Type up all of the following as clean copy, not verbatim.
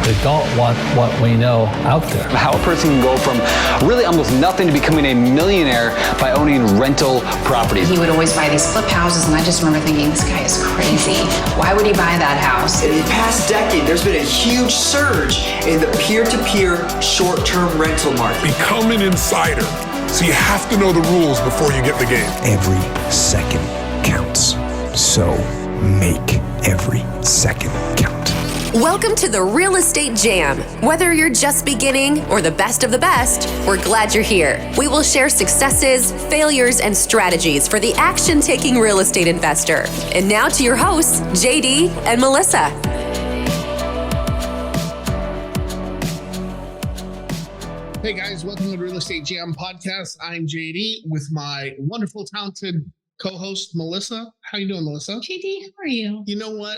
that don't want what we know out there. How a person can go from really almost nothing to becoming a millionaire by owning rental properties. He would always buy these flip houses, and I just remember thinking, this guy is crazy. Why would he buy that house? In the past decade, there's been a huge surge in the peer-to-peer short-term rental market. Become an insider. So you have to know the rules before you get the game. Every second counts. So make every second count. Welcome to the Real Estate Jam. Whether you're just beginning or the best of the best, we're glad you're here. We will share successes, failures, and strategies for the action-taking real estate investor. And now to your hosts, JD and Melissa. Hey guys, welcome to the Real Estate Jam podcast. I'm JD with my wonderful, talented co-host Melissa. How you doing, Melissa? JD, how are you? You know what?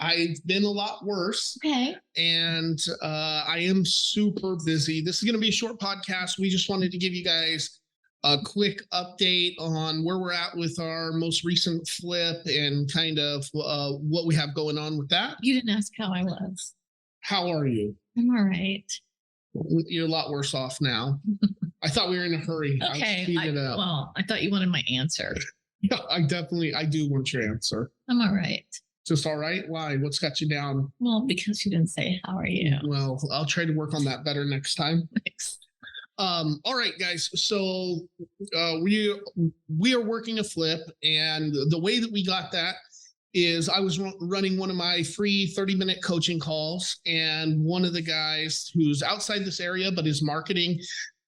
I've been a lot worse. Okay. And I am super busy. This is going to be a short podcast. We just wanted to give you guys a quick update on where we're at with our most recent flip and kind of what we have going on with that. You didn't ask how I was. How are you? I'm all right. You're a lot worse off now. I thought we were in a hurry. Okay. Well, I thought you wanted my answer. Yeah, I do want your answer. I'm all right. Just all right? Why? What's got you down? Well, because you didn't say, how are you? Well, I'll try to work on that better next time. Thanks. All right, guys. So we are working a flip, and the way that we got that is I was running one of my free 30-minute coaching calls, and one of the guys who's outside this area but is marketing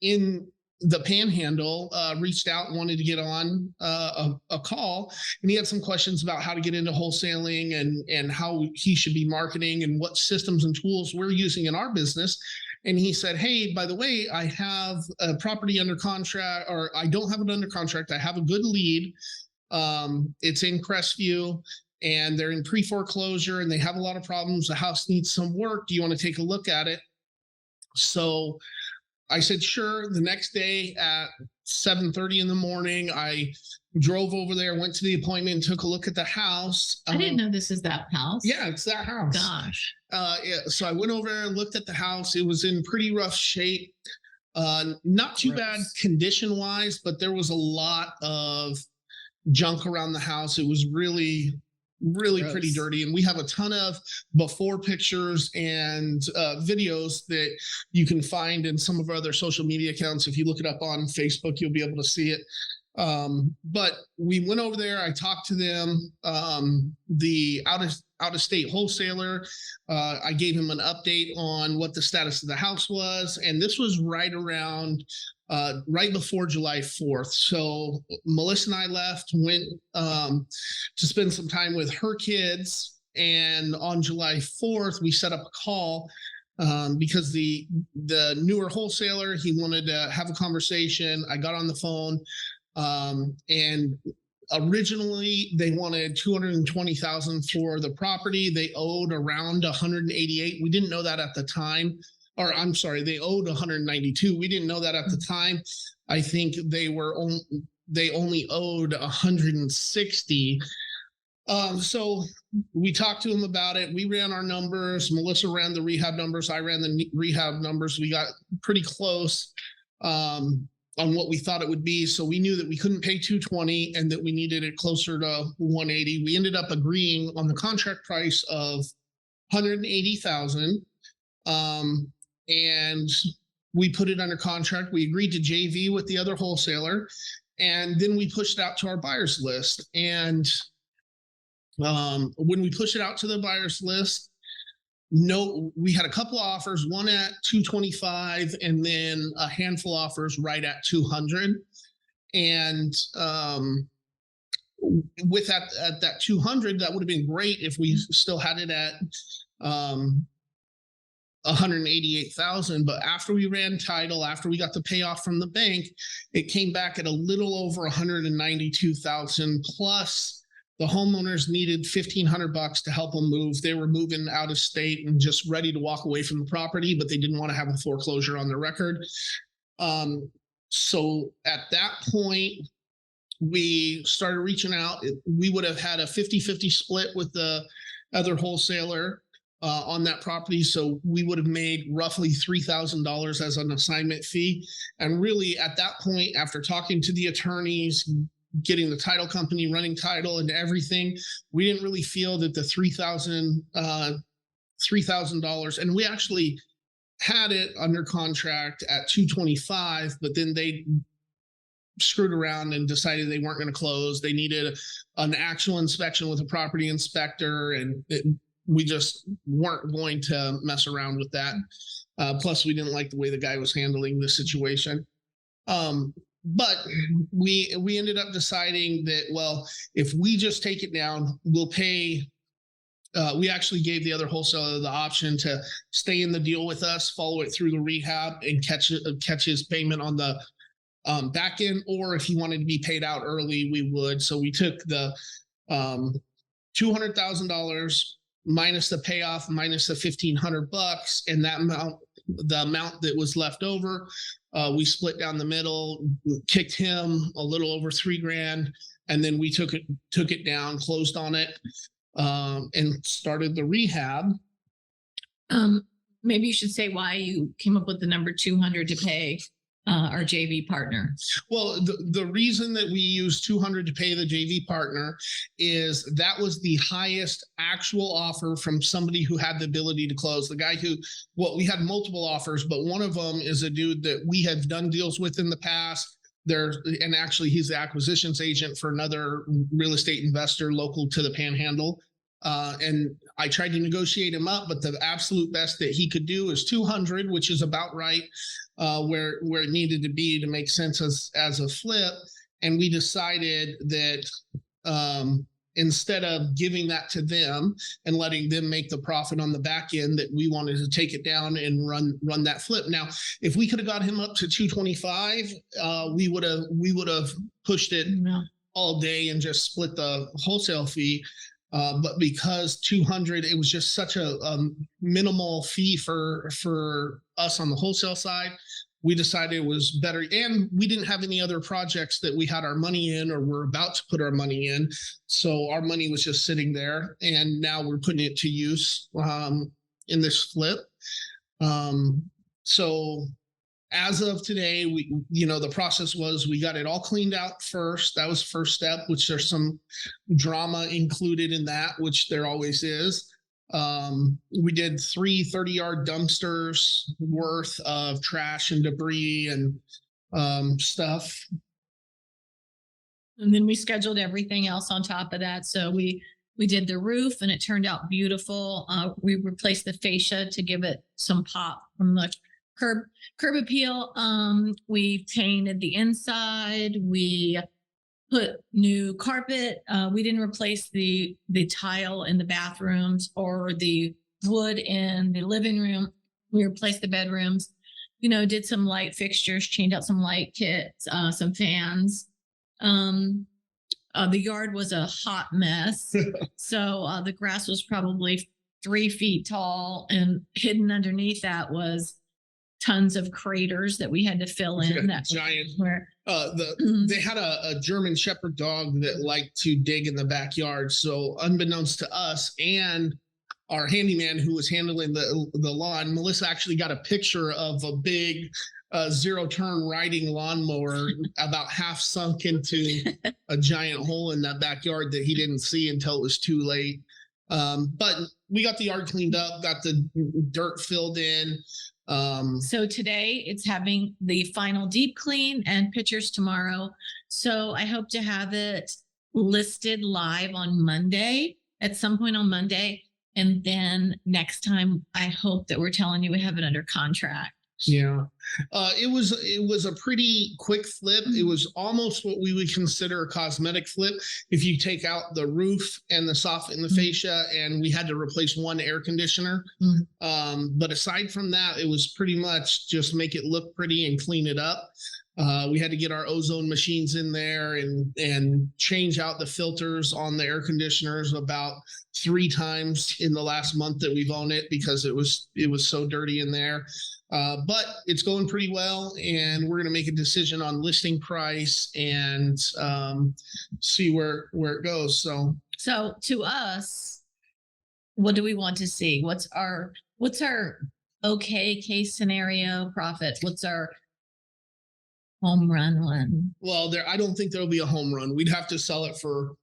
in the Panhandle reached out and wanted to get on a call, and he had some questions about how to get into wholesaling and how he should be marketing and what systems and tools we're using in our business. And he said, hey, by the way, I have a property under contract, or I don't have it under contract. I have a good lead. It's in Crestview, and they're in pre-foreclosure, and they have a lot of problems. The house needs some work. Do you want to take a look at it? So I said, sure. The next day at 7:30 in the morning, I drove over there, went to the appointment, and took a look at the house. I didn't know this is that house. Yeah, it's that house. Gosh. Yeah, so I went over there and looked at the house. It was in pretty rough shape. Not too bad condition-wise, but there was a lot of junk around the house. It was really pretty dirty, and we have a ton of before pictures and videos that you can find in some of our other social media accounts. If you look it up on Facebook, you'll be able to see it. But we went over there. I talked to them, the out-of-state wholesaler. I gave him an update on what the status of the house was, and this was right before July 4th. So Melissa and I went to spend some time with her kids, and on July 4th, we set up a call because the newer wholesaler, he wanted to have a conversation. I got on the phone, and originally they wanted $220,000 for the property. They owed around $188,000. We didn't know that at the time. Or I'm sorry, they owed $192,000. We didn't know that at the time. I think they only owed $160,000. So we talked to them about it. We ran our numbers. Melissa ran the rehab numbers. I ran the rehab numbers. We got pretty close on what we thought it would be. So we knew that we couldn't pay $220,000 and that we needed it closer to $180,000. We ended up agreeing on the contract price of $180,000. And we put it under contract. We agreed to JV with the other wholesaler, and then we pushed it out to our buyers list. And when we pushed it out to the buyers list, we had a couple of offers, one at $225,000 and then a handful of offers right at $200,000. And with that, at that $200,000, that would have been great if we still had it at $188,000, but after we ran title, after we got the payoff from the bank, it came back at a little over $192,000. Plus, the homeowners needed $1,500 to help them move. They were moving out of state and just ready to walk away from the property, but they didn't want to have a foreclosure on their record. So at that point, we started reaching out. We would have had a 50-50 split with the other wholesaler. on that property. So we would have made roughly $3,000 as an assignment fee. And really at that point, after talking to the attorneys, getting the title company running title and everything, we didn't really feel that the $3,000, and we actually had it under contract at $225, but then they screwed around and decided they weren't going to close. They needed an actual inspection with a property inspector, and we just weren't going to mess around with that. Plus, we didn't like the way the guy was handling the situation. But we ended up deciding that, well, if we just take it down, we'll pay. We actually gave the other wholesaler the option to stay in the deal with us, follow it through the rehab, and catch his payment on the back end. Or if he wanted to be paid out early, we would. So we took the $200,000 minus the payoff, minus the $1,500, and that amount, the amount that was left over, we split down the middle, kicked him a little over $3,000, and then we took it down, closed on it, and started the rehab. Maybe you should say why you came up with the number 200 to pay our JV partner. Well, the reason that we used 200 to pay the JV partner is that was the highest actual offer from somebody who had the ability to close. The guy who, well, we had multiple offers, but one of them is a dude that we have done deals with in the past. And actually he's the acquisitions agent for another real estate investor local to the Panhandle. And I tried to negotiate him up, but the absolute best that he could do is 200, which is about right, where it needed to be to make sense as a flip. And we decided that instead of giving that to them and letting them make the profit on the back end, that we wanted to take it down and run that flip. Now, if we could have got him up to 225, we would have pushed it all day and just split the wholesale fee. But because 200, it was just such a minimal fee for us on the wholesale side, we decided it was better. And we didn't have any other projects that we had our money in or were about to put our money in. So our money was just sitting there, and now we're putting it to use in this flip. So as of today, the process was we got it all cleaned out first. That was the first step, which there's some drama included in that, which there always is. We did 3 30-yard dumpsters worth of trash and debris and stuff. And then we scheduled everything else on top of that. So we did the roof, and it turned out beautiful. We replaced the fascia to give it some pop from the curb appeal. We painted the inside. We put new carpet. We didn't replace the tile in the bathrooms or the wood in the living room. We replaced the bedrooms. Did some light fixtures, changed out some light kits, some fans. The yard was a hot mess. So the grass was probably 3 feet tall, and hidden underneath that was tons of craters that we had to fill in. That giant. Where they had a German Shepherd dog that liked to dig in the backyard. So unbeknownst to us and our handyman who was handling the lawn, Melissa actually got a picture of a big zero-turn riding lawnmower about half sunk into a giant hole in that backyard that he didn't see until it was too late. But we got the yard cleaned up, got the dirt filled in. So today it's having the final deep clean and pictures tomorrow. So I hope to have it listed live on Monday, at some point on Monday. And then next time, I hope that we're telling you we have it under contract. Yeah. It was a pretty quick flip. It was almost what we would consider a cosmetic flip if you take out the roof and the soffit and the fascia, and we had to replace one air conditioner. But aside from that, it was pretty much just make it look pretty and clean it up. We had to get our ozone machines in there and change out the filters on the air conditioners about 3 times in the last month that we've owned it, because it was so dirty in there. But it's going pretty well, and we're going to make a decision on listing price and see where it goes. So to us, what do we want to see? What's our okay case scenario profit? What's our home run one? Well, I don't think there'll be a home run. We'd have to sell it for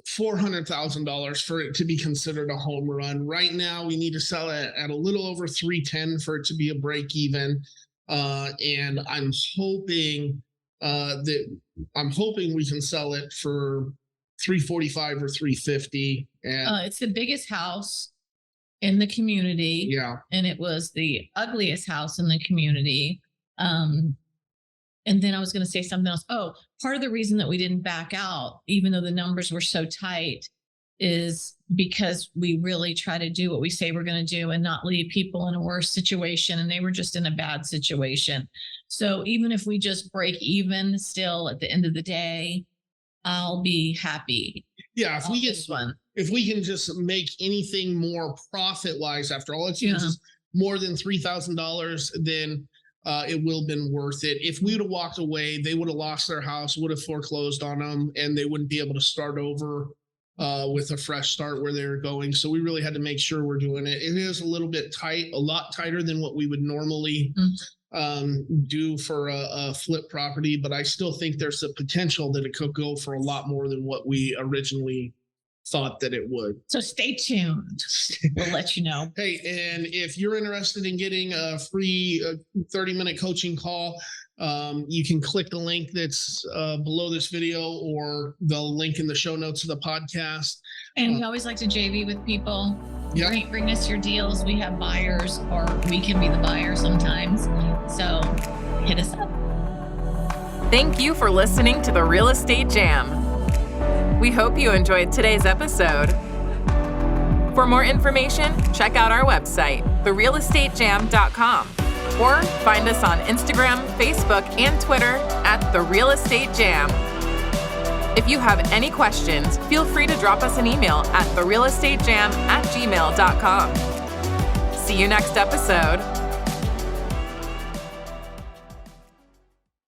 $400,000 for it to be considered a home run. Right now, we need to sell it at a little over 310 for it to be a break even. And I'm hoping we can sell it for 345 or 350. And It's the biggest house in the community. yeah, And it was the ugliest house in the community. And then I was going to say something else. Oh, part of the reason that we didn't back out, even though the numbers were so tight, is because we really try to do what we say we're going to do and not leave people in a worse situation. And they were just in a bad situation. So even if we just break even still at the end of the day, I'll be happy. yeah. If we get this one, if we can just make anything more profit wise after all expenses more than $3,000, then it will have been worth it. If we would have walked away, they would have lost their house, would have foreclosed on them, and they wouldn't be able to start over with a fresh start where they were going. So we really had to make sure we're doing it. It is a little bit tight, a lot tighter than what we would normally do for a flip property, but I still think there's a potential that it could go for a lot more than what we originally thought that it would. so stay tuned. We'll let you know. Hey, and if you're interested in getting a free 30-minute coaching call, you can click the link that's below this video or the link in the show notes of the podcast. And we always like to JV with people. Yeah. Bring us your deals. We have buyers, or we can be the buyer sometimes. So hit us up. Thank you for listening to the Real Estate Jam. We hope you enjoyed today's episode. For more information, check out our website, therealestatejam.com, or find us on Instagram, Facebook, and Twitter at The Real Estate Jam. If you have any questions, feel free to drop us an email at therealestatejam@gmail.com. See you next episode.